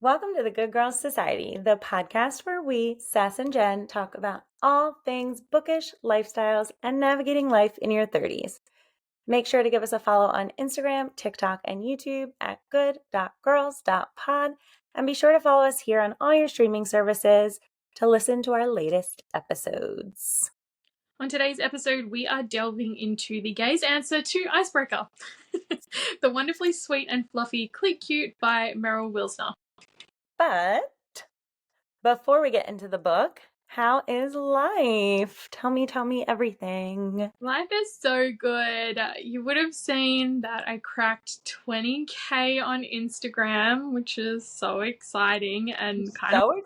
Welcome to the Good Girls Society, the podcast where we, Sass and Jen, talk about all things bookish, lifestyles, and navigating life in your 30s. Make sure to give us a follow on Instagram, TikTok, and YouTube at good.girls.pod, and be sure to follow us here on all your streaming services to listen to our latest episodes. On today's episode, we are delving into the gays' answer to Icebreaker, the wonderfully sweet and fluffy Cleat Cute by Meryl Wilsner. But before we get into the book, how is life? Tell me everything. Life is so good. You would have seen that I cracked 20K on Instagram, which is so exciting and exciting.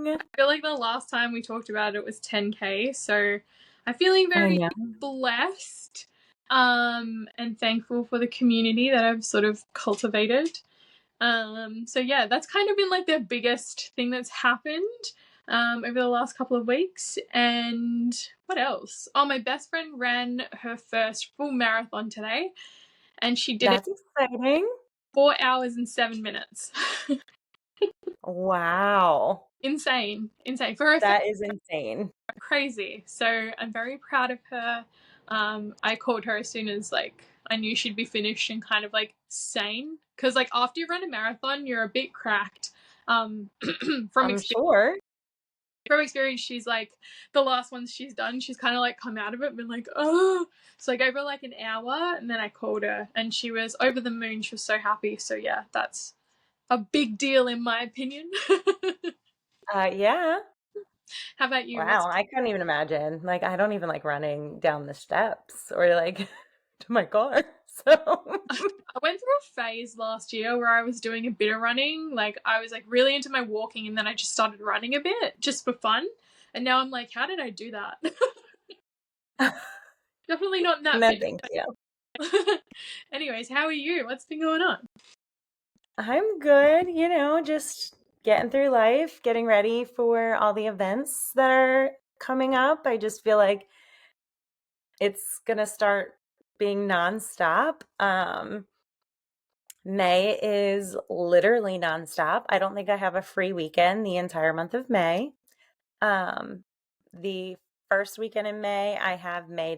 I feel like the last time we talked about it was 10K, so I'm feeling very blessed and thankful for the community that I've sort of cultivated. So yeah, that's kind of been like the biggest thing that's happened over the last couple of weeks. And what else? Oh, my best friend ran her first full marathon today, and she did it exciting. 4 hours and 7 minutes. Wow. Insane for her. That is insane. Crazy. So I'm very proud of her. I called her as soon as like I knew she'd be finished and kind of like sane, because like after you run a marathon you're a bit cracked. From experience, she's like the last ones she's done, she's kind of like come out of it and been like, oh. So I gave her like an hour and then I called her and she was over the moon. She was so happy. So yeah, that's a big deal in my opinion. Yeah. How about you? Wow, I couldn't even imagine. Like, I don't even like running down the steps or like to my car. So I went through a phase last year where I was doing a bit of running. Like, I was like really into my walking and then I just started running a bit just for fun. And now I'm like, how did I do that? Definitely not in that no, thank you. Anyways, how are you? What's been going on? I'm good, just getting through life, getting ready for all the events that are coming up. I just feel like it's gonna start being nonstop. May is literally nonstop. I don't think I have a free weekend the entire month of May. The first weekend in May, I have Faye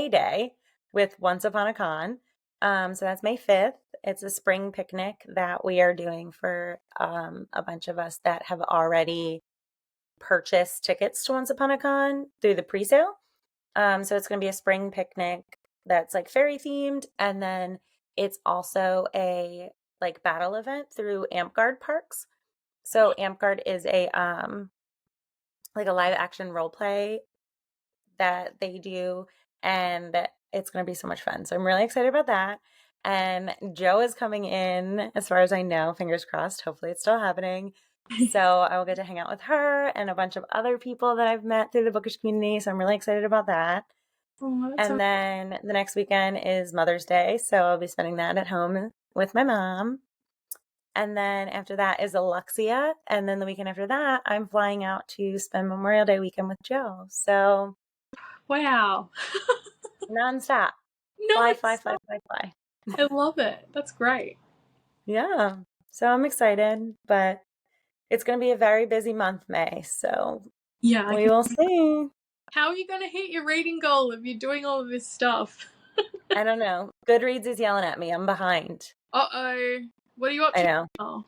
Day with Once Upon a Con. So that's May 5th. It's a spring picnic that we are doing for a bunch of us that have already purchased tickets to Once Upon a Con through the pre-sale. So it's going to be a spring picnic that's like fairy themed, and then it's also a like battle event through AmpGuard Parks. So AmpGuard is a like a live action role play that they do, and it's going to be so much fun. So I'm really excited about that. And Joe is coming in, as far as I know, fingers crossed. Hopefully it's still happening. So I will get to hang out with her and a bunch of other people that I've met through the bookish community. So I'm really excited about that. And then the next weekend is Mother's Day. So I'll be spending that at home with my mom. And then after that is Alexia. And then the weekend after that, I'm flying out to spend Memorial Day weekend with Joe. So wow. nonstop. Fly. I love it. That's great. Yeah. So I'm excited, but it's going to be a very busy month, May. So yeah, we will see. How are you going to hit your reading goal if you're doing all of this stuff? I don't know. Goodreads is yelling at me. I'm behind. Uh-oh. What are you up to? I know. Oh.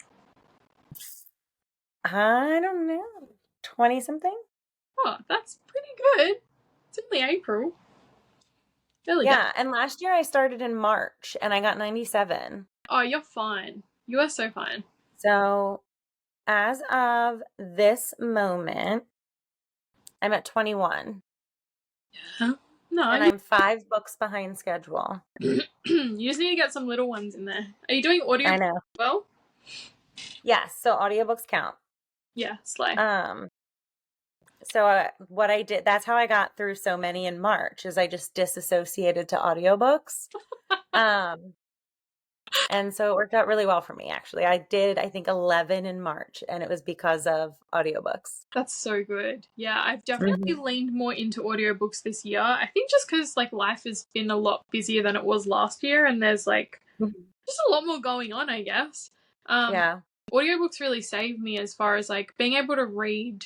I don't know. 20-something? Oh, that's pretty good. It's only April. Yeah, and last year I started in March and I got 97. Oh, you're fine. You are so fine. So as of this moment, I'm at 21. Huh? No. And I'm 5 books behind schedule. You just need to get some little ones in there. Are you doing audio? I know. Well? Yes, so audiobooks count. Yeah, slay. So what I did, that's how I got through so many in March, is I just disassociated to audiobooks. And so it worked out really well for me, actually. I did, I think, 11 in March, and it was because of audiobooks. That's so good. Yeah, I've definitely leaned more into audiobooks this year. I think just because like life has been a lot busier than it was last year, and there's like just a lot more going on, I guess. Yeah. Audiobooks really saved me as far as like being able to read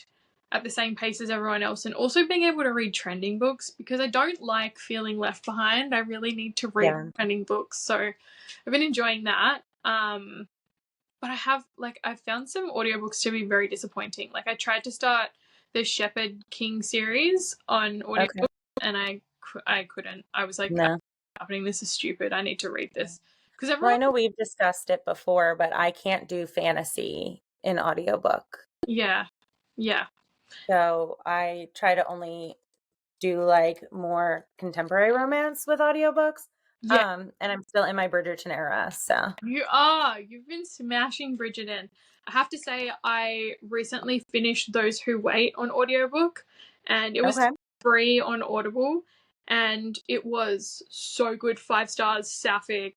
at the same pace as everyone else, and also being able to read trending books, because I don't like feeling left behind. I really need to read Yeah. trending books. So I've been enjoying that. But I've found some audiobooks to be very disappointing. Like I tried to start the Shepherd King series on Okay. audiobook, and I couldn't. I was like, No. happening. This is stupid. I need to read this because Well, I everyone. know we've discussed it before, but I can't do fantasy in audiobook. Yeah, yeah, So I try to only do like more contemporary romance with audiobooks. yeah. And I'm still in my Bridgerton era, so You are. You've been smashing Bridgerton. I have to say, I recently finished Those Who Wait on audiobook, and it was okay. free on Audible, and it was so good. 5 stars, sapphic,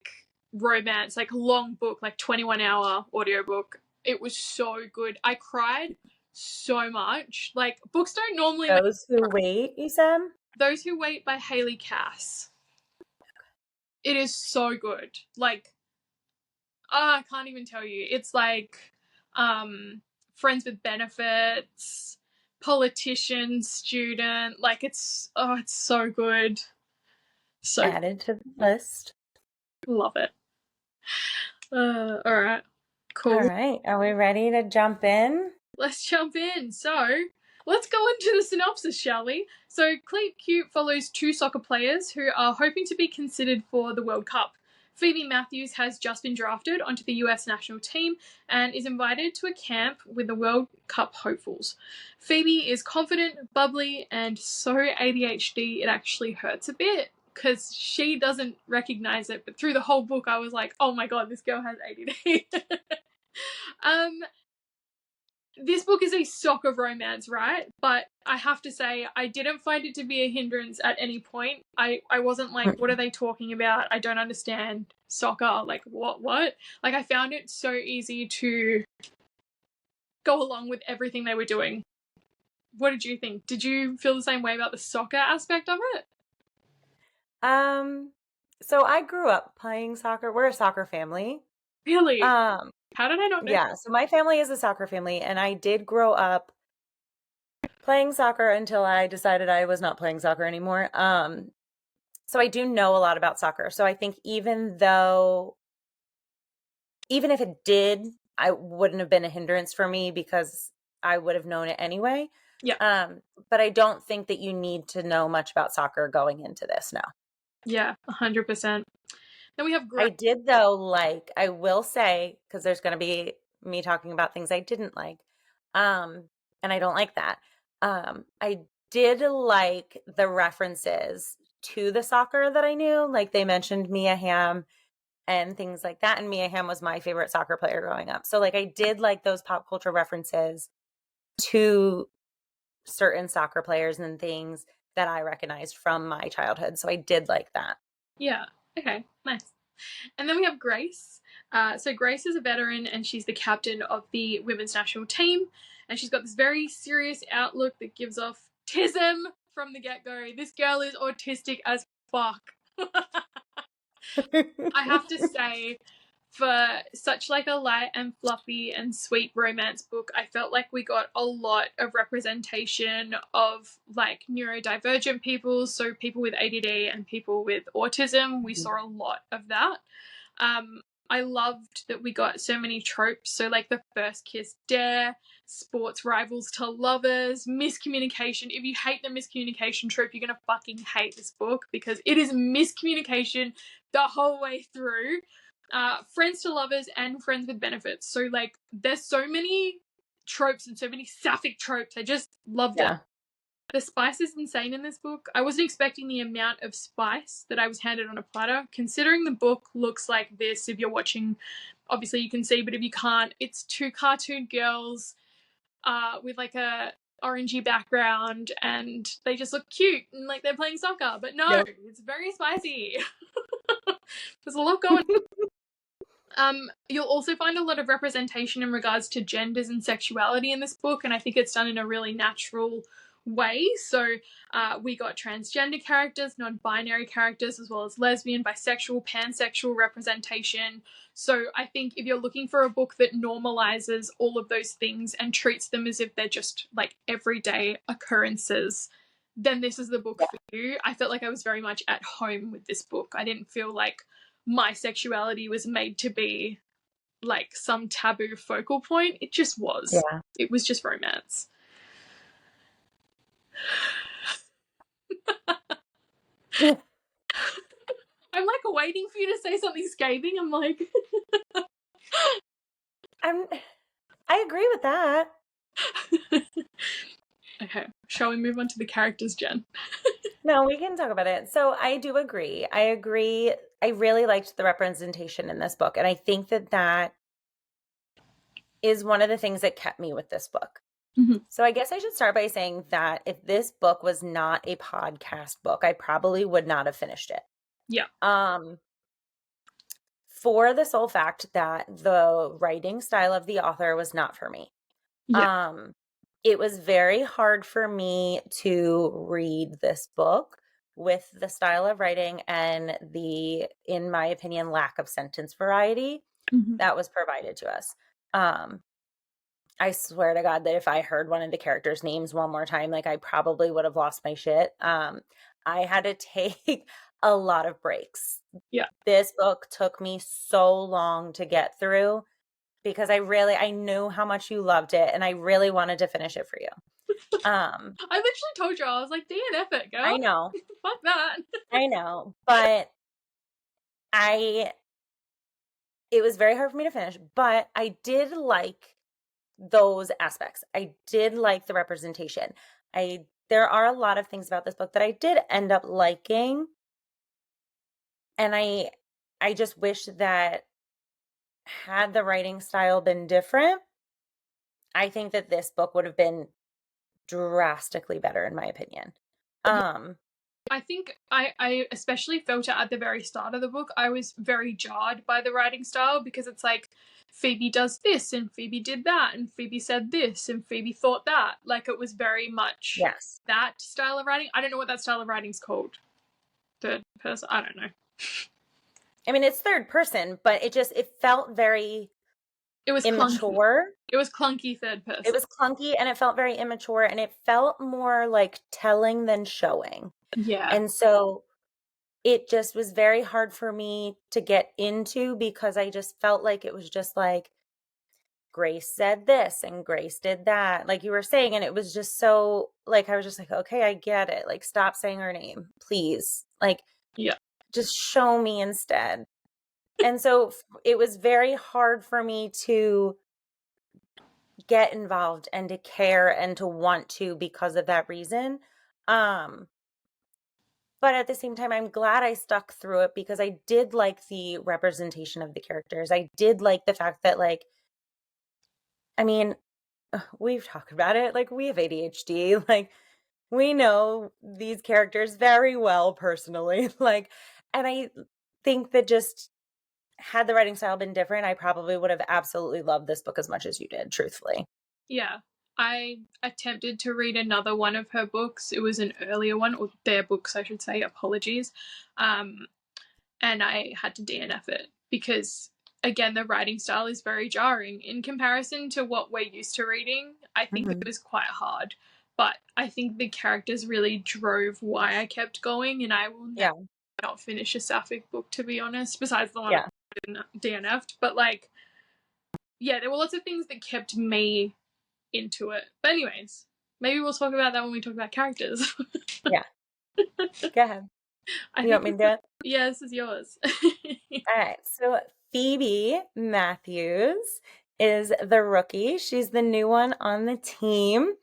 romance, like long book, like 21-hour audiobook. It was so good. I cried so much. Like, books don't normally make. Those Who Wait, you said? Those Who Wait by Haley Cass. It is so good. Like, I can't even tell you. It's like friends with benefits, politician, student. Like it's so good. So Added to the list. love it. All right. All Cool. right. Are we ready to jump in? Let's jump in. So, let's go into the synopsis, shall we? So, Cleat Cute follows 2 soccer players who are hoping to be considered for the World Cup. Phoebe Matthews has just been drafted onto the US national team and is invited to a camp with the World Cup hopefuls. Phoebe is confident, bubbly, and so ADHD it actually hurts a bit because she doesn't recognize it. But through the whole book, I was like, oh my god, this girl has ADD. um, this book is a soccer romance, right? But I have to say, I didn't find it to be a hindrance at any point. I wasn't like, what are they talking about? I don't understand soccer. Like, what? Like, I found it so easy to go along with everything they were doing. What did you think? Did you feel the same way about the soccer aspect of it? So I grew up playing soccer. We're a soccer family. Really? Um, How did I not know? yeah, so my family is a soccer family, and I did grow up playing soccer until I decided I was not playing soccer anymore. So I do know a lot about soccer. So I think even if it did, I wouldn't have been a hindrance for me because I would have known it anyway. Yeah. But I don't think that you need to know much about soccer going into this now. Yeah, 100%. Then we have I did though, I will say, because there's going to be me talking about things I didn't like. And I don't like that. I did like the references to the soccer that I knew. Like they mentioned Mia Hamm and things like that. And Mia Hamm was my favorite soccer player growing up. So like I did like those pop culture references to certain soccer players and things that I recognized from my childhood. So I did like that. Yeah. Okay. Nice. And then we have Grace. So Grace is a veteran and she's the captain of the women's national team. And she's got this very serious outlook that gives off autism from the get-go. This girl is autistic as fuck. I have to say, for such like a light and fluffy and sweet romance book, I felt like we got a lot of representation of like neurodivergent people, so people with ADD and people with autism. We saw a lot of that. I loved that we got so many tropes. So like the first kiss dare, sports rivals to lovers, miscommunication. If you hate the miscommunication trope, you're gonna fucking hate this book because it is miscommunication the whole way through. Friends to lovers and friends with benefits. So like there's so many tropes and so many sapphic tropes. I just loved it. The spice is insane in this book. I wasn't expecting the amount of spice that I was handed on a platter. Considering the book looks like this, if you're watching, obviously you can see, but if you can't, it's 2 cartoon girls with like a orangey background and they just look cute and like they're playing soccer. But no, Yep. it's very spicy. There's a lot going on. You'll also find a lot of representation in regards to genders and sexuality in this book, and I think it's done in a really natural way. So we got transgender characters, non-binary characters, as well as lesbian, bisexual, pansexual representation. So I think if you're looking for a book that normalizes all of those things and treats them as if they're just like everyday occurrences, then this is the book for you. I felt like I was very much at home with this book. I didn't feel like my sexuality was made to be like some taboo focal point. It just was. Yeah. It was just romance. I'm like waiting for you to say something scathing. I'm like, I agree with that. okay, shall we move on to the characters, Jen? No, we can talk about it. So I do agree. I agree. I really liked the representation in this book. And I think that that is one of the things that kept me with this book. Mm-hmm. So I guess I should start by saying that if this book was not a podcast book, I probably would not have finished it. Yeah. For the sole fact that the writing style of the author was not for me. Yeah. It was very hard for me to read this book with the style of writing and the, in my opinion, lack of sentence variety that was provided to us. I swear to God that if I heard one of the characters' names one more time, like I probably would have lost my shit. I had to take a lot of breaks. Yeah. This book took me so long to get through because I knew how much you loved it and I really wanted to finish it for you. I literally told you, I was like, DNF it, girl. I know. Fuck that. I know. But it was very hard for me to finish, but I did like those aspects. I did like the representation. There are a lot of things about this book that I did end up liking. And I just wish that had the writing style been different, I think that this book would have been drastically better in my opinion. I think I especially felt it at the very start of the book. I was very jarred by the writing style because it's like Phoebe does this and Phoebe did that and Phoebe said this and Phoebe thought that. Like it was very much that style of writing. I don't know what that style of writing's called. Third person? I don't know. I mean, it's third person, but it felt very immature. Clunky. It was clunky third person. It was clunky and it felt very immature and it felt more like telling than showing. Yeah. And so it just was very hard for me to get into because I just felt like it was just like Grace said this and Grace did that, like you were saying. And it was just so like, I was just like, okay, I get it. Like, stop saying her name, please. Like, yeah, just show me instead. And so it was very hard for me to get involved and to care and to want to because of that reason. But at the same time, I'm glad I stuck through it because I did like the representation of the characters. I did like the fact that, like, I mean, we've talked about it. Like, we have ADHD. Like, we know these characters very well personally. Like, and I think that just had the writing style been different, I probably would have absolutely loved this book as much as you did, truthfully. Yeah. I attempted to read another one of her books. It was an earlier one, or their books, I should say. Apologies. And I had to DNF it because, again, the writing style is very jarring in comparison to what we're used to reading. I think it was quite hard, but I think the characters really drove why I kept going, and I will not finish a sapphic book, to be honest, besides the one I DNF'd. But, like, yeah, there were lots of things that kept me into it. But anyways, maybe we'll talk about that when we talk about characters. Yeah. Go ahead. You want me to do it? Yeah, this is yours. All right. So Phoebe Matthews is the rookie. She's the new one on the team.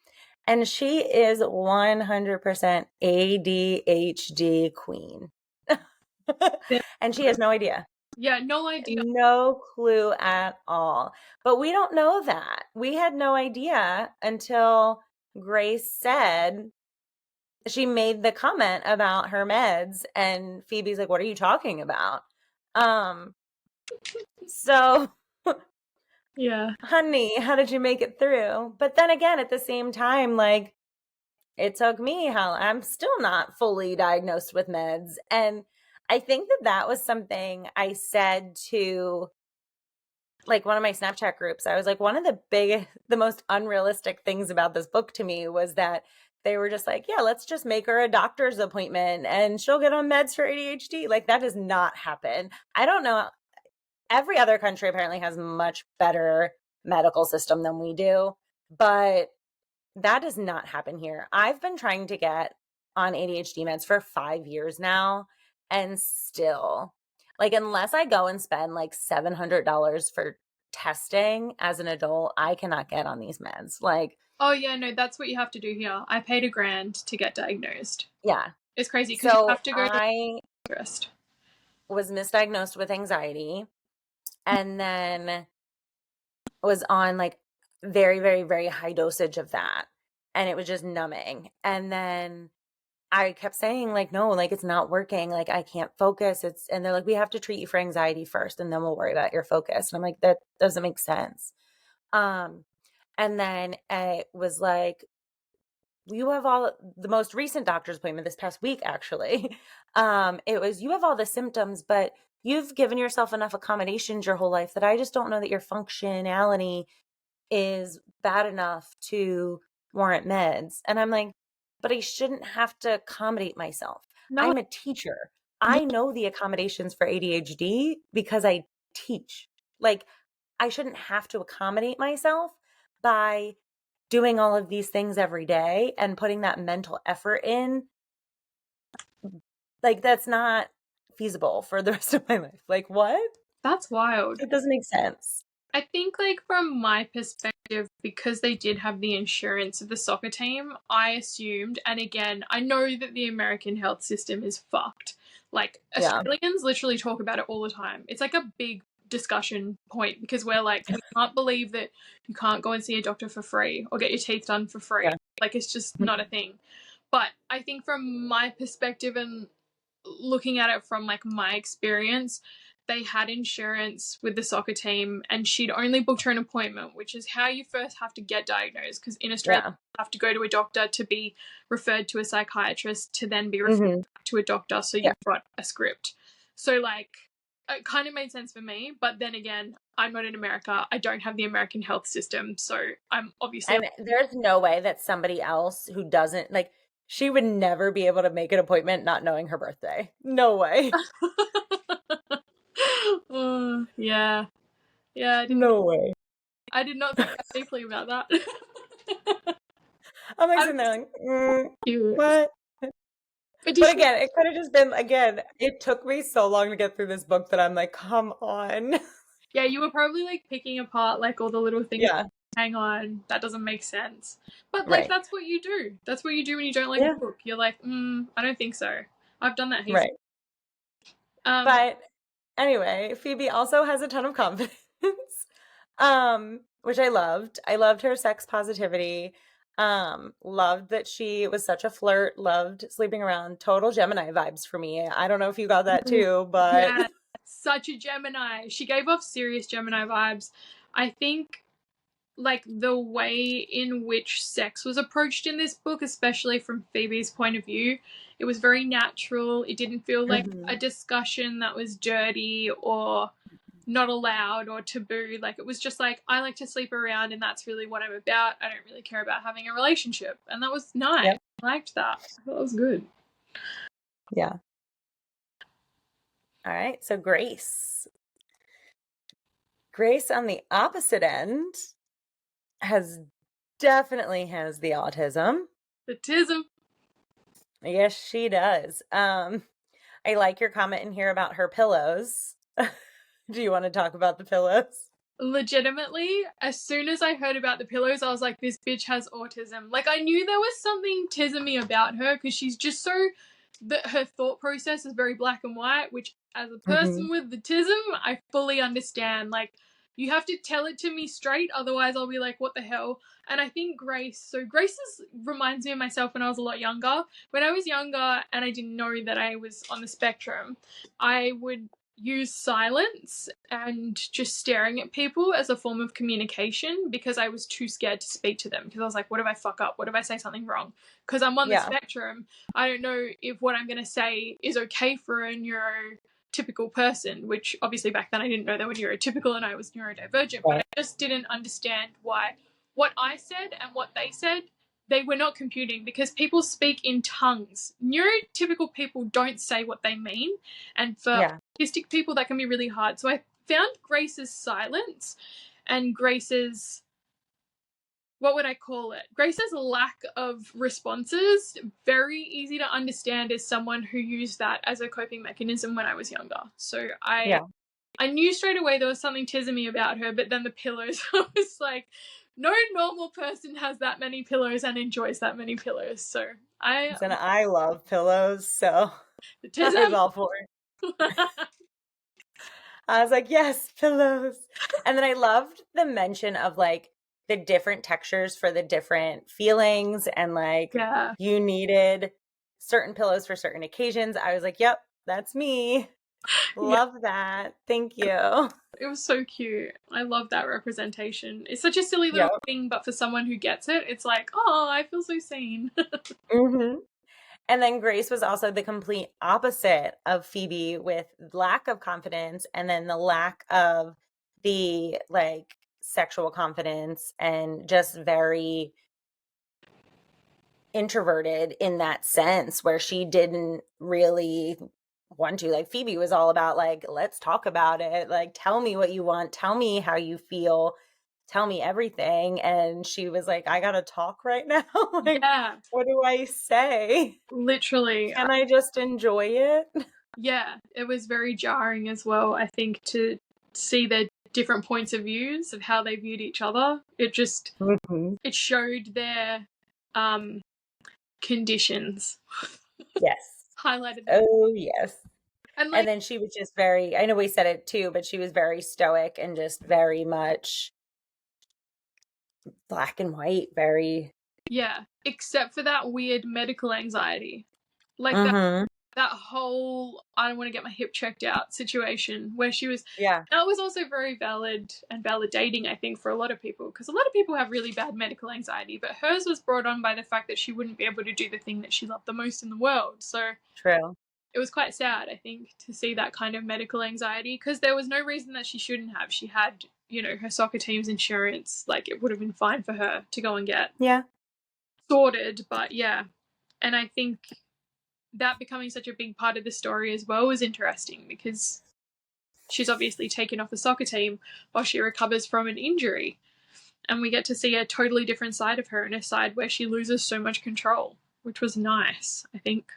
And she is 100% ADHD queen. And she has no idea. Yeah, no idea. No clue at all. But we don't know that. We had no idea until Grace said, she made the comment about her meds, and Phoebe's like, what are you talking about? So yeah, honey, how did you make it through? But then again, at the same time, like, it took me how I'm still not fully diagnosed with meds. And I think that that was something I said to like one of my Snapchat groups. I was like, one of the most unrealistic things about this book to me was that they were just like, yeah, let's just make her a doctor's appointment and she'll get on meds for ADHD. Like, that does not happen. I don't know. Every other country apparently has much better medical system than we do, but that does not happen here. I've been trying to get on ADHD meds for 5 years now, and still, like, unless I go and spend like $700 for testing as an adult, I cannot get on these meds. Like, Oh yeah, no, that's what you have to do here. I paid $1,000 to get diagnosed. yeah. It's crazy because you So have to go to I first. was misdiagnosed with anxiety and then was on like very, very, very high dosage of that. And it was just numbing. And then I kept saying like, no, like it's not working. Like I can't focus. And they're like, we have to treat you for anxiety first and then we'll worry about your focus. And I'm like, that doesn't make sense. Um, and then it was like, you have all the most recent doctor's appointment this past week, actually. It was, you have all the symptoms, but you've given yourself enough accommodations your whole life that I just don't know that your functionality is bad enough to warrant meds. And I'm like, but I shouldn't have to accommodate myself. No, I'm a teacher. yeah, I know the accommodations for ADHD because I teach. Like, I shouldn't have to accommodate myself by doing all of these things every day and putting that mental effort in. Like, that's not feasible for the rest of my life. Like, what? that's wild. It doesn't make sense. I think, like, from my perspective, because they did have the insurance of the soccer team, I assumed, and again, I know that the American health system is fucked. Like, Yeah. Australians literally talk about it all the time. It's like a big discussion point because we're like, we can't believe that you can't go and see a doctor for free or get your teeth done for free. Yeah. Like, it's just not a thing. But I think from my perspective and looking at it from like my experience, they had insurance with the soccer team and she'd only booked her an appointment, which is how you first have to get diagnosed, because in Australia Yeah. you have to go to a doctor to be referred to a psychiatrist to then be referred Mm-hmm. to a doctor, so Yeah. you've got a script. So like it kind of made sense for me, but then again, I'm not in America. I don't have the American health system, so I'm obviously And there's no way that somebody else who doesn't like she would never be able to make an appointment not knowing her birthday. No way. yeah. Yeah, No way. I did not think that deeply about that. I'm like I'm sitting there like, cute. what? But did But she again, it could have just been again, it took me so long to get through this book that I'm like, come on. yeah, you were probably like picking apart like all the little things. Yeah. Hang on, that doesn't make sense. But like Right. that's what you do. That's what you do when you don't like Yeah. a book. You're like, I don't think so. I've done that heaps. Right. Um, But anyway, Phoebe also has a ton of confidence. Which I loved. I loved her sex positivity. Loved that she was such a flirt, loved sleeping around. Total Gemini vibes for me. I don't know if you got that too, but yeah, such a Gemini. She gave off serious Gemini vibes. I think like the way in which sex was approached in this book, especially from Phoebe's point of view, it was very natural. It didn't feel like a Mhm. discussion that was dirty or not allowed or taboo. Like it was just like, I like to sleep around and that's really what I'm about. I don't really care about having a relationship. And that was nice. Yep. I liked that. I thought that was good. Yeah. All right. So Grace. Grace on the opposite end definitely has the autism. The tism. Yes, she does. I like your comment in here about her pillows. Do you want to talk about the pillows? Legitimately, as soon as I heard about the pillows, I was like, this bitch has autism. Like, I knew there was something tismy about her because she's just so that her thought process is very black and white, which as a Mm-hmm. person with the tism, I fully understand. Like, you have to tell it to me straight, otherwise I'll be like, what the hell? And I think Grace reminds me of myself when I was a lot younger. When I was younger and I didn't know that I was on the spectrum, I would use silence and just staring at people as a form of communication because I was too scared to speak to them because I was like, what if I fuck up? What if I say something wrong? Because I'm on the spectrum. I don't know if what I'm going to say is okay for a neurotypical person, which obviously back then I didn't know they were neurotypical and I was neurodivergent, but I just didn't understand why what I said and what they said, they were not computing because people speak in tongues. Neurotypical people don't say what they mean, and for autistic people that can be really hard. So I found Grace's silence and Grace's, what would I call it? Grace's lack of responses very easy to understand as someone who used that as a coping mechanism when I was younger. So I knew straight away there was something tismy about her, but then the pillows, I was like, no normal person has that many pillows and enjoys that many pillows. So I love pillows, so I was all for it. I was like, yes, pillows. And then I loved the mention of like the different textures for the different feelings and like you needed certain pillows for certain occasions. I was like, yep, that's me. Love that. Thank you. It was so cute. I love that representation. It's such a silly little thing, but for someone who gets it, it's like, oh, I feel so seen. Mm-hmm. And then Grace was also the complete opposite of Phoebe with lack of confidence and then the lack of the like sexual confidence and just very introverted in that sense where she didn't really want to. Like Phoebe was all about like, let's talk about it. Like, tell me what you want. Tell me how you feel. Tell me everything. And she was like, I gotta talk right now. Like, what do I say? Literally. Can I just enjoy it? Yeah, it was very jarring as well, I think, to see their different points of views of how they viewed each other. It just it showed their conditions. Yes. Highlighted them. Oh, yes. And, like, and then she was just very, I know we said it too, but she was very stoic and just very much black and white, very. Yeah, except for that weird medical anxiety. Like that whole I don't want to get my hip checked out situation where she was that was also very valid and validating, I think, for a lot of people, because a lot of people have really bad medical anxiety, but hers was brought on by the fact that she wouldn't be able to do the thing that she loved the most in the world. So true. It was quite sad, I think, to see that kind of medical anxiety, because there was no reason that she shouldn't have. She had, you know, her soccer team's insurance. Like, it would have been fine for her to go and get sorted. But yeah, and I think that becoming such a big part of the story as well was interesting, because she's obviously taken off the soccer team while she recovers from an injury, and we get to see a totally different side of her, and a side where she loses so much control, which was nice, I think.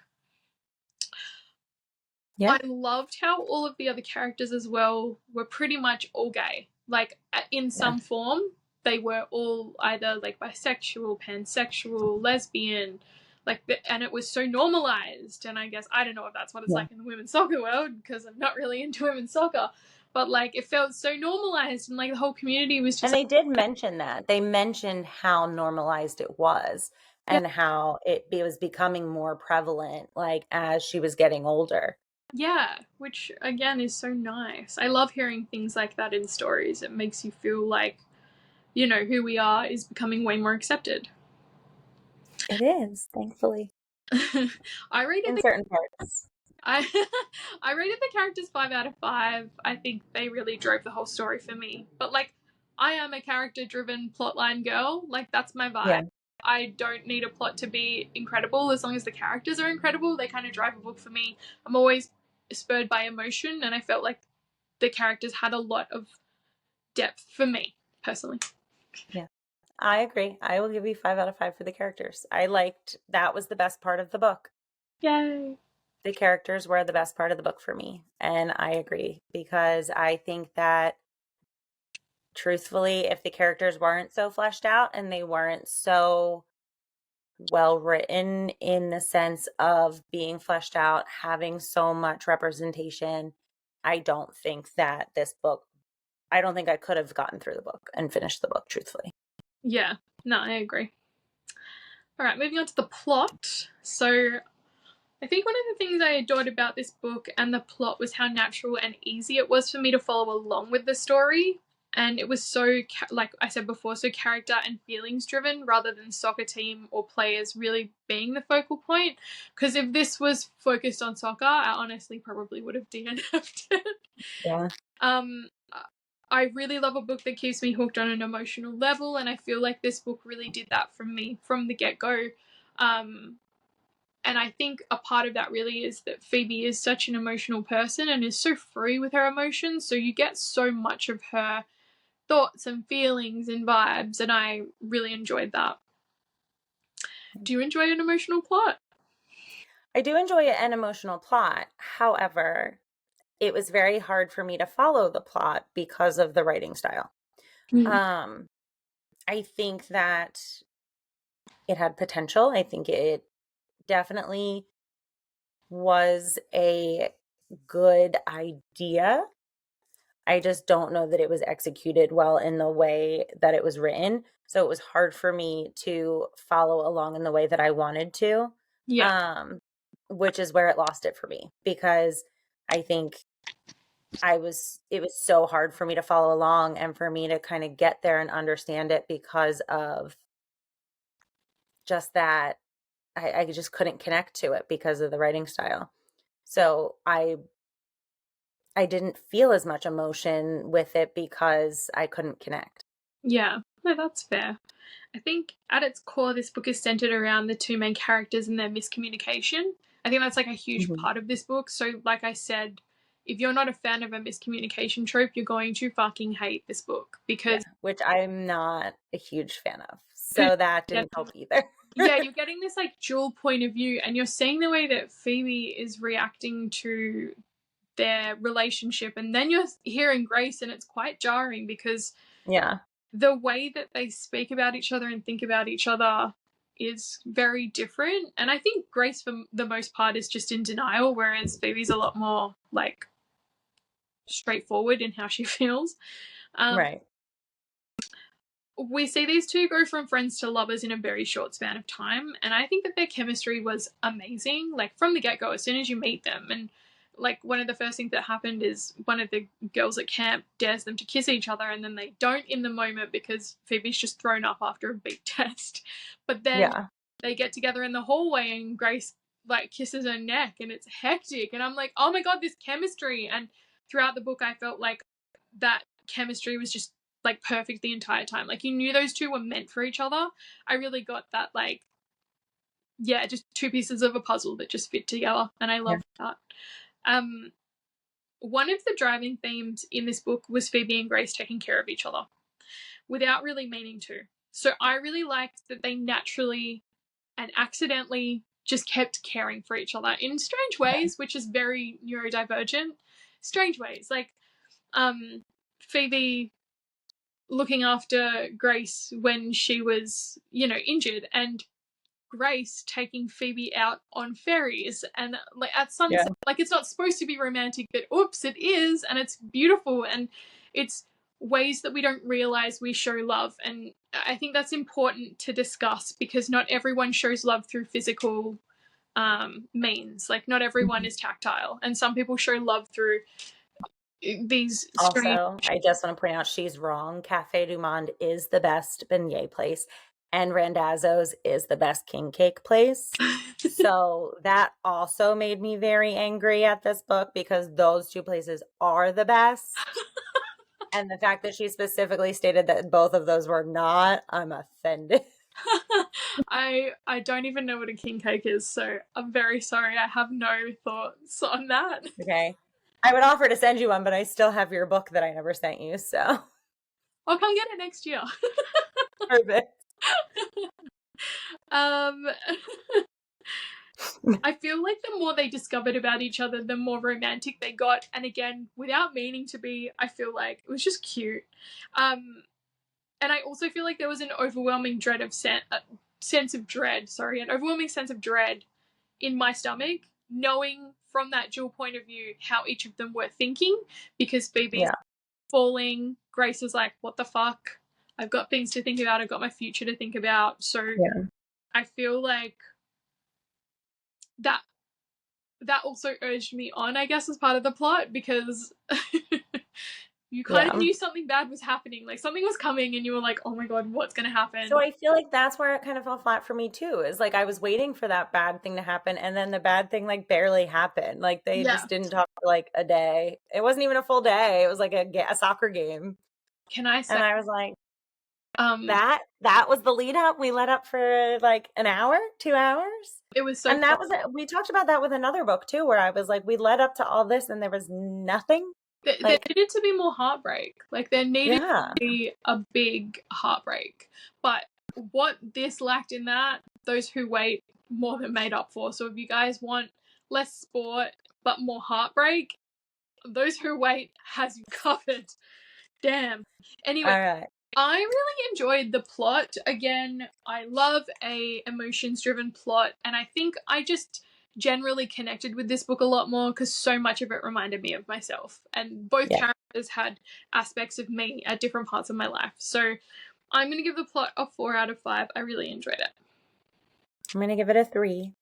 I loved how all of the other characters as well were pretty much all gay. Like, in some form, they were all either like bisexual, pansexual, lesbian, like, and it was so normalized. And I guess I don't know if that's what it's like in the women's soccer world, because I'm not really into women's soccer, but like it felt so normalized, and like the whole community was just. And they did mention that. They mentioned how normalized it was and how it was becoming more prevalent, like as she was getting older. Yeah, which again is so nice. I love hearing things like that in stories. It makes you feel like, you know, who we are is becoming way more accepted. It is, thankfully. I rated certain parts. I rated the characters 5 out of 5. I think they really drove the whole story for me. But like, I am a character-driven plotline girl. Like, that's my vibe. Yeah. I don't need a plot to be incredible. As long as the characters are incredible, they kind of drive a book for me. I'm always spurred by emotion, and I felt like the characters had a lot of depth for me, personally. Yeah, I agree. I will give you 5 out of 5 for the characters. I liked, that was the best part of the book. Yay. The characters were the best part of the book for me. And I agree, because I think that truthfully, if the characters weren't so fleshed out and they weren't so well written in the sense of being fleshed out, having so much representation, I don't think that this book, I don't think I could have gotten through the book and finished the book, truthfully. Yeah, no, I agree. All right, moving on to the plot. So I think one of the things I adored about this book and the plot was how natural and easy it was for me to follow along with the story. And it was so, like I said before, so character and feelings driven rather than soccer team or players really being the focal point. Because if this was focused on soccer, I honestly probably would have DNF'd it. Yeah. I really love a book that keeps me hooked on an emotional level, and I feel like this book really did that for me from the get go. And I think a part of that really is that Phoebe is such an emotional person and is so free with her emotions. So you get so much of her thoughts and feelings and vibes, and I really enjoyed that. Do you enjoy an emotional plot? I do enjoy an emotional plot. However, it was very hard for me to follow the plot because of the writing style. Mm. Um, I think that it had potential. I think it definitely was a good idea. I just don't know that it was executed well in the way that it was written. So it was hard for me to follow along in the way that I wanted to, Yeah, um, which is where it lost it for me because I think it was so hard for me to follow along and for me to kind of get there and understand it because of just that I just couldn't connect to it because of the writing style. So I didn't feel as much emotion with it because I couldn't connect. yeah, no, that's fair. I think at its core, this book is centered around the two main characters and their miscommunication. I think that's like a huge Mhm. part of this book. So, like I said, if you're not a fan of a miscommunication trope, you're going to fucking hate this book Yeah, because which I'm not a huge fan of. So that yeah, didn't help either. yeah, you're getting this like dual point of view, and you're seeing the way that Phoebe is reacting to their relationship, and then you're hearing Grace, and it's quite jarring because Yeah. the way that they speak about each other and think about each other is very different. And I think Grace, for the most part, is just in denial, whereas Phoebe's a lot more like straightforward in how she feels. Um, Right. we see these two go from friends to lovers in a very short span of time, and I think that their chemistry was amazing, like from the get go, as soon as you meet them. And like one of the first things that happened is one of the girls at camp dares them to kiss each other, and then they don't in the moment because Phoebe's just thrown up after a big test. But then Yeah. they get together in the hallway, and Grace like kisses her neck, and it's hectic. And I'm like, oh my god, this chemistry! And throughout the book, I felt like that chemistry was just like perfect the entire time. Like you knew those two were meant for each other. I really got that, like, yeah, just two pieces of a puzzle that just fit together, and I Yeah. loved that. Um, one of the driving themes in this book was Phoebe and Grace taking care of each other without really meaning to. So I really liked that they naturally and accidentally just kept caring for each other in strange ways, which is very neurodivergent. Strange ways, like Phoebe looking after Grace when she was, injured, and Grace taking Phoebe out on ferries and like at Yeah. sunset. Like it's not supposed to be romantic, but oops, it is, and it's beautiful, and it's ways that we don't realize we show love. And I think that's important to discuss because not everyone shows love through physical means. Like not everyone Mhm. is tactile, and some people show love through these strange. Also, I just want to point out she's wrong. Cafe du Monde is the best beignet place, and Randazzo's is the best king cake place. So that also made me very angry at this book because those two places are the best. And the fact that she specifically stated that both of those were not, I'm offended. I don't even know what a king cake is, so I'm very sorry. I have no thoughts on that. Okay. I would offer to send you one, but I still have your book that I never sent you. So I'll come get it next year. perfect. um, I feel like the more they discovered about each other, the more romantic they got. And again, without meaning to be, I feel like it was just cute. And I also feel like there was an overwhelming sense of dread. Sorry, an overwhelming sense of dread in my stomach, knowing from that dual point of view how each of them were thinking, because Phoebe's Yeah. falling. Grace was like, what the fuck? I've got things to think about. I've got my future to think about. So Yeah. I feel like that that also urged me on, I guess, as part of the plot, because you kind of Yeah. knew something bad was happening. Like, something was coming, and you were like, oh my god, what's going to So happen? I feel like that's where it kind of fell flat for me too. Is like I was waiting for that bad thing to happen, and then the bad thing like barely happened. Like they Yeah. just didn't talk for like a day. It wasn't even a full day. It was like a soccer game, Can I say, and I was like, um, that was the lead up. We let up for like an hour, 2 hours, it was so and that was it. We talked about that with another book too, where I was like, we led up to all this, and there was nothing. there Like, needed to be more heartbreak. Like, there needed yeah, to be a big heartbreak. But what this lacked in that, those who wait more than made up for. So if you guys want less sport but more heartbreak, those who wait has you covered. Damn. Anyway, all right, I really enjoyed the plot. Again, I love a emotions driven plot, and I think I just generally connected with this book a lot more because so much of it reminded me of myself, and both yeah. characters had aspects of me at different parts of my life. So I'm going to give the plot a 4 out of 5. I really enjoyed it. I'm gonna give it a 3.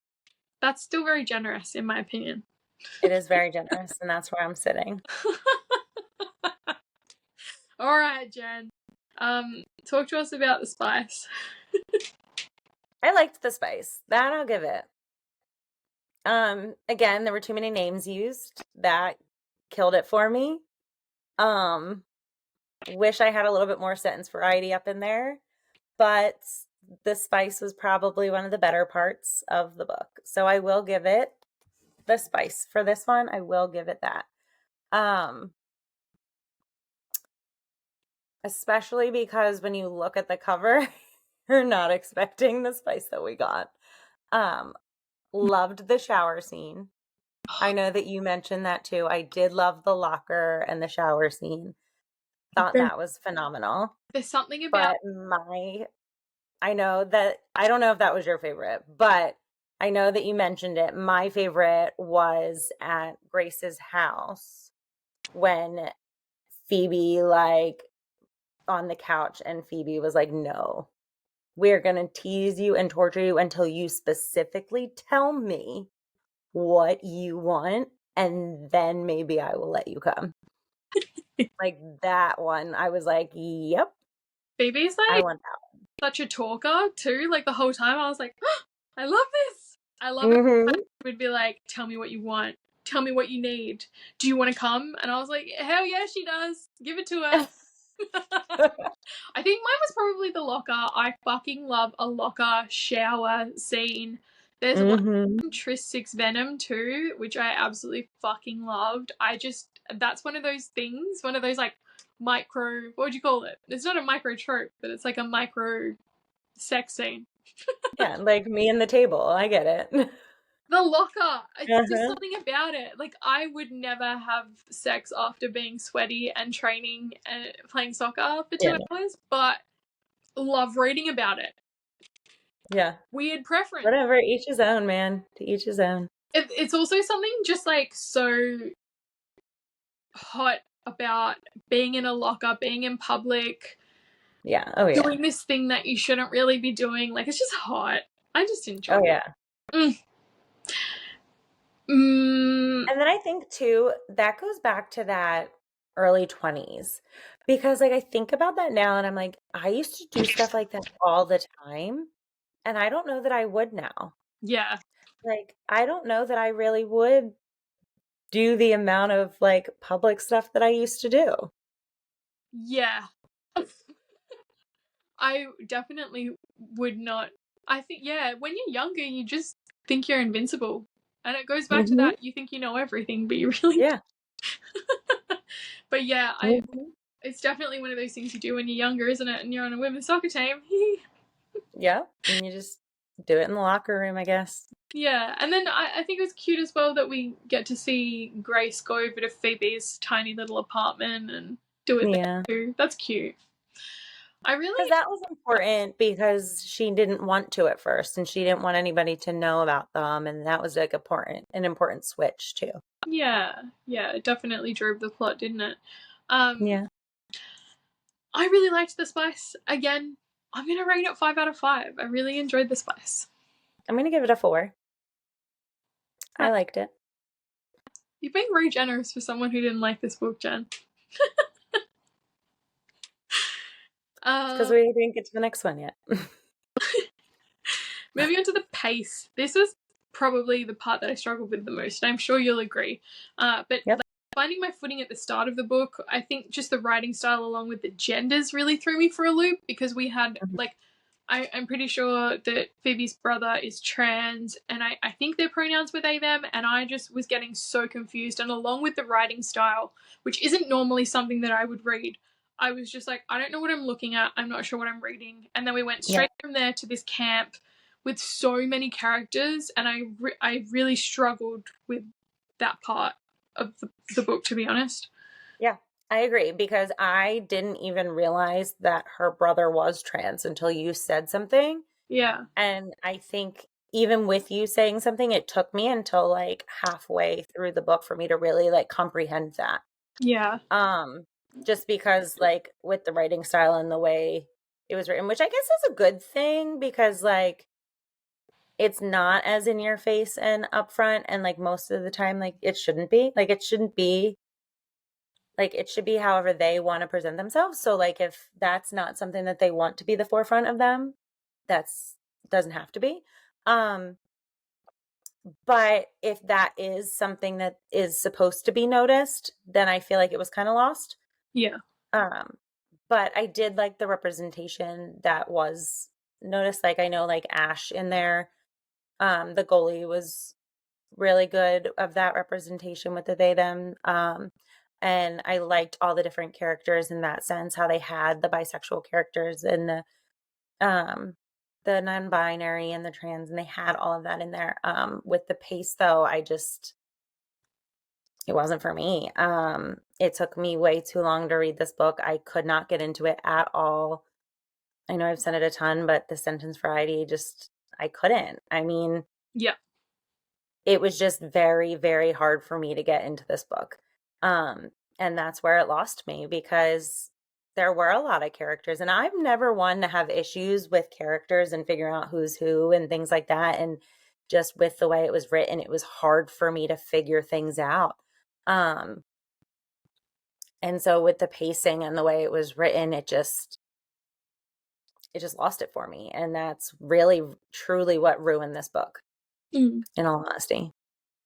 That's still very generous in my opinion. It is very generous, and that's where I'm sitting. All right, Jen. Talk to us about the spice. I liked the spice. That I'll give it. Again, there were too many names used. That killed it for me. Wish I had a little bit more sentence variety up in there, but the spice was probably one of the better parts of the book. So I will give it the spice for this one. I will give it that. Especially because when you look at the cover, you're not expecting the spice that we got. Loved the shower scene. I know that you mentioned that too. I did love the locker and the shower scene. Thought that was phenomenal. There's something about But I know that, I don't know if that was your favorite, but I know that you mentioned it. My favorite was at Grace's house when Phoebe, like, on the couch, and Phoebe was like, no, we're going to tease you and torture you until you specifically tell me what you want, and then maybe I will let you come. Like that one, I was like, yep, Phoebe's I like want that such a talker too. Like the whole time I was like, oh, I love this. I love one. it. Mm-hmm. Would be like, tell me what you want. Tell me what you need. Do you want to come? And I was like, hell yeah, she does. Give it to her. I think mine was probably the locker. I fucking love a locker shower scene. There's one Mm-hmm. in Tris 6 Venom too, which I absolutely fucking loved. That's one of those things, one of those like micro, what would you call it? It's not a micro trope, but it's like a micro sex scene. Yeah, like me and the table. I get it. The locker, it's just Uh-huh. something about it. Like, I would never have sex after being sweaty and training and playing soccer for Yeah, 2 hours, but love reading about it. yeah. Weird preference. Whatever, each his own, man. To each his own. It's also something just like so hot about being in a locker, being in public, Yeah. Oh yeah. doing this thing that you shouldn't really be doing. Like, it's just hot. I just enjoy Oh it. yeah. Mm. Mm. And then I think too, that goes back to that early 20s. Because like I think about that now and I'm like, I used to do stuff like that all the time. And I don't know that I would now. Yeah. Like, I don't know that I really would do the amount of like public stuff that I used to do. Yeah. I definitely would not. I think, yeah, when you're younger, you just think you're invincible. And it goes back to Hmm. that you think you know everything, but you really. Yeah. But yeah, Hmm. it's definitely one of those things you do when you're younger, isn't it? And you're on a women's soccer team. Yeah. And you just do it in the locker room, I guess. Yeah, and then I think it was cute as well that we get to see Grace go over to Phoebe's tiny little apartment and do it there Yeah. too. That's cute. I Because really, that was important because she didn't want to at first and she didn't want anybody to know about them. And that was like an important switch too. yeah, it definitely drove the plot, didn't it? Um, Yeah. I really liked the spice. Again, I'm gonna rate it 5 out of 5. I really enjoyed the spice. I'm going to give it a 4. I liked it. You've been very generous for someone who didn't like this book, Jen. Because we didn't get to the next one yet. Moving on to the pace. This was probably the part that I struggled with the most. I'm sure you'll agree. But Yep. finding my footing at the start of the book, I think just the writing style along with the genders really threw me for a loop, because we had I'm pretty sure that Phoebe's brother is trans, and I think their pronouns were they, them, and I just was getting so confused. And along with the writing style, which isn't normally something that I would read, I was just like, I don't know what I'm looking at. I'm not sure what I'm reading. And then we went straight from there to this camp with so many characters, and I really struggled with that part of the book, to be honest. Yeah, I agree, because I didn't even realize that her brother was trans until you said something. Yeah. And I think even with you saying something, it took me until like halfway through the book for me to really like comprehend that. Yeah. Just because like with the writing style and the way it was written, which I guess is a good thing, because like it's not as in your face and upfront, and like most of the time like it shouldn't be. Like it shouldn't be like it should be however they want to present themselves. So like if that's not something that they want to be the forefront of them, that's doesn't have to be. But if that is something that is supposed to be noticed, then I feel like it was kind of lost. Yeah. But I did like the representation that was noticed. Like I know like Ash in there, the goalie was really good of that representation with the they them. And I liked all the different characters in that sense, how they had the bisexual characters and the non-binary and the trans, and they had all of that in there. With the pace though, it wasn't for me. It took me way too long to read this book. I could not get into it at all. I know I've said it a ton, but the sentence variety I couldn't. I mean, yeah, it was just very, very hard for me to get into this book. And that's where it lost me, because there were a lot of characters, and I've never one to have issues with characters and figuring out who's who and things like that. And just with the way it was written, it was hard for me to figure things out. And so with the pacing and the way it was written, it just lost it for me. And that's really truly what ruined this book, in all honesty.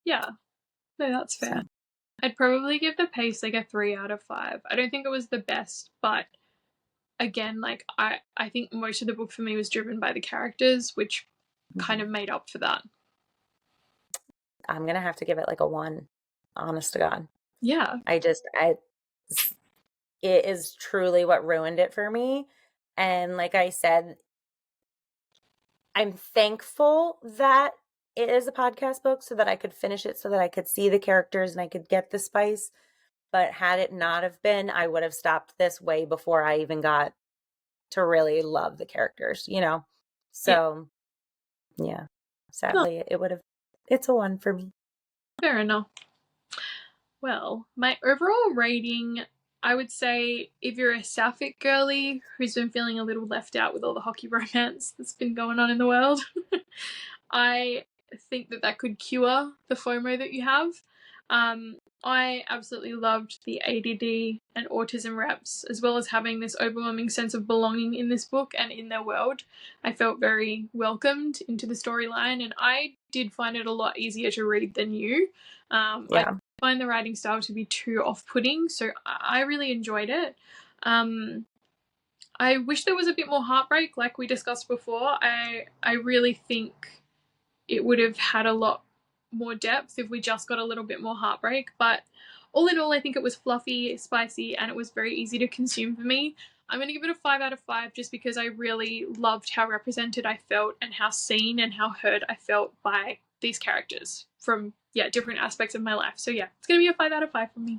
Yeah. No, that's fair. So. I'd probably give the pace like a 3 out of 5. I don't think it was the best, but again, like I think most of the book for me was driven by the characters, which kind of made up for that. I'm gonna have to give it like a 1, honest to God. Yeah. It is truly what ruined it for me. And like I said, I'm thankful that it is a podcast book so that I could finish it, so that I could see the characters and I could get the spice. But had it not have been, I would have stopped this way before I even got to really love the characters, you know? So yeah, sadly it's a 1 for me. Fair enough. Well, my overall rating, I would say, if you're a sapphic girly who's been feeling a little left out with all the hockey romance that's been going on in the world, I think that could cure the FOMO that you have. I absolutely loved the ADD and autism reps, as well as having this overwhelming sense of belonging in this book and in their world. I felt very welcomed into the storyline, and I did find it a lot easier to read than you. I find the writing style to be too off-putting, so I really enjoyed it. I wish there was a bit more heartbreak, like we discussed before. I really think it would have had a lot more depth if we just got a little bit more heartbreak. But all in all, I think it was fluffy, spicy, and it was very easy to consume for me. I'm going to give it a 5 out of 5 just because I really loved how represented I felt and how seen and how heard I felt by these characters from different aspects of my life. So it's going to be a 5 out of 5 for me.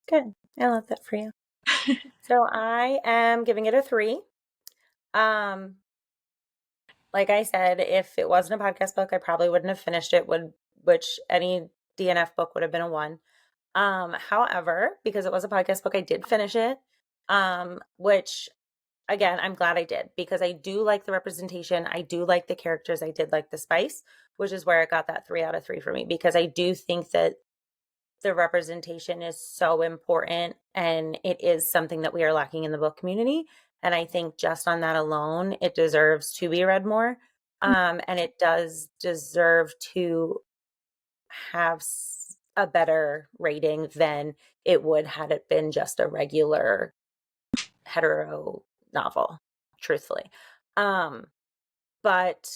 Good. I love that for you. So I am giving it a 3. Like I said, if it wasn't a podcast book, I probably wouldn't have finished it, which any DNF book would have been a 1. However, because it was a podcast book, I did finish it, which again, I'm glad I did, because I do like the representation. I do like the characters. I did like the spice, which is where it got that 3 out of 3 for me, because I do think that the representation is so important, and it is something that we are lacking in the book community. And I think just on that alone, it deserves to be read more. And it does deserve to have a better rating than it would had it been just a regular hetero novel, truthfully. But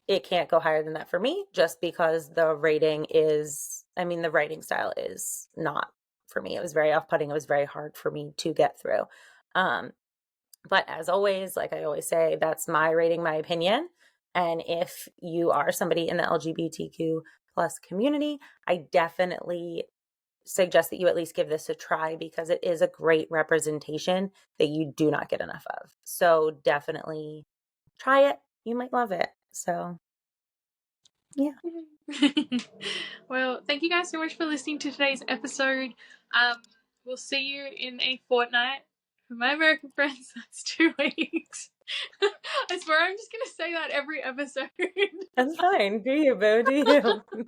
it can't go higher than that for me, just because the rating is, I mean, the writing style is not for me. It was very off-putting. It was very hard for me to get through. But as always, like I always say, that's my rating, my opinion. And if you are somebody in the LGBTQ plus community, I definitely suggest that you at least give this a try, because it is a great representation that you do not get enough of. So definitely try it. You might love it. So yeah. Well, thank you guys so much for listening to today's episode. We'll see you in a fortnight. For my American friends, that's 2 weeks. I swear I'm just going to say that every episode. That's fine. Do you, boo? Do you?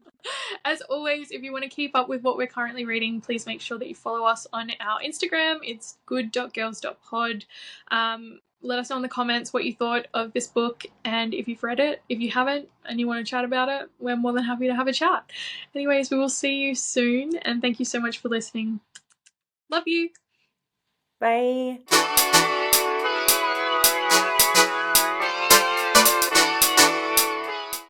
As always, if you want to keep up with what we're currently reading, please make sure that you follow us on our Instagram. It's good.girls.pod. Let us know in the comments what you thought of this book, and if you've read it. If you haven't and you want to chat about it, we're more than happy to have a chat. Anyways, we will see you soon, and thank you so much for listening. Love you. Bye.